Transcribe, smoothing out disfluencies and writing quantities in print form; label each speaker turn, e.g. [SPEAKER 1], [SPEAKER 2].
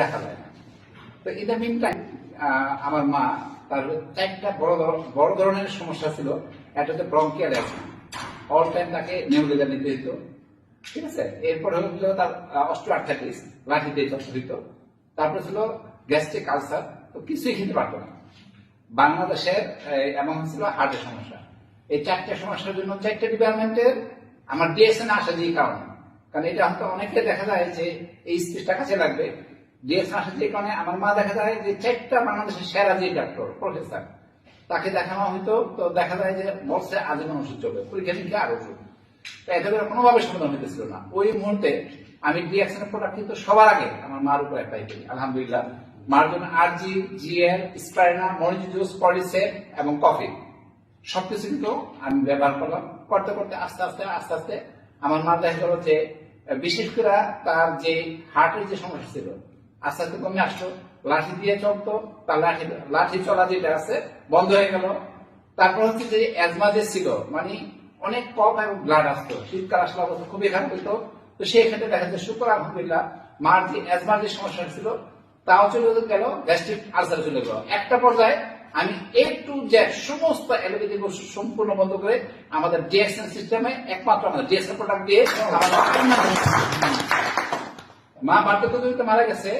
[SPEAKER 1] রাখা যায় না। তো ইন দ্য মিন টাইম আমার মা তার একটা বড় ধরনের সমস্যা ছিল। একটা হচ্ছে ব্রঙ্কিয়াল অ্যাজমা, অল টাইম তাকে নেবুলাইজার নিতে হইত, ঠিক আছে। এরপর হলো তার অস্টিওআর্থ্রাইটিস, লাঠি দিয়ে চর্চা হইত। তারপর ছিল গ্যাস্ট্রিক আলসার, তো কিছুই খেতে পারতো না। বাংলাদেশের এমন ছিল হার্টের সমস্যা। এই চারটে সমস্যার জন্য চারটে ডিপার্টমেন্টের আমার ডিএসএন আসা যে কারণে, কারণ এটা হয়তো অনেকে দেখা যায় যে এই স্পেসটা কাছে লাগবে। ডিএসএন আসা যে কারণে আমার মা দেখা যায় যে চারটা বাংলাদেশের সেরা যে ডাক্তার প্রফেসর তাকে দেখানো হয়তো, তো দেখা যায় যে বলছে আজীবন ওষুধ চলবে, পরীক্ষা নিরীক্ষা আর ওষুধ। তো এতে করে কোনোভাবে সমাধান হইতেছিল না। ওই মুহূর্তে আমি ডিএক্সএন প্রোডাক্ট কিন্তু সবার আগে আমার মার উপর অ্যাপ্লাই করি। আলহামদুলিল্লাহ, মার জন্য আরজি, জিএল, স্পাইনা, মনিজুস, পলিসেট এবং কফি সবকিছু কিন্তু আমি ব্যবহার করলাম। করতে করতে আস্তে আস্তে আমার মা দেখা গেল যে বিশেষ করে তার যে হার্টের যে সমস্যা ছিল আস্তে আস্তে কমে আসলো। লাঠি দিয়ে চলতো, তার লাঠি চলা যেটা আছে বন্ধ হয়ে গেল। তারপর হচ্ছে যে অ্যাজমা যে ছিল, মানে অনেক কফ এবং ব্লাড আসতো, শীতকাল আসলে অবস্থা খুবই খারাপ হইতো। তো সেই ক্ষেত্রে দেখা যায় শুক্র আলহামদুলিল্লাহ মার যে অ্যাজমার যে সমস্যা ছিল তাও চলে গেল, গ্যাস্ট্রিক আলসার চলে গেল। একটা পর্যায়ে আমি এ টু জেড সমস্ত অ্যালোপ্যাথিক ওষুধ সম্পূর্ণ বন্ধ করে আমাদের ডিএক্সএন সিস্টেমে একমাত্র আমাদের ডিএক্সএন প্রোডাক্ট দিয়ে মা বার্ধক্য মারা গেছে।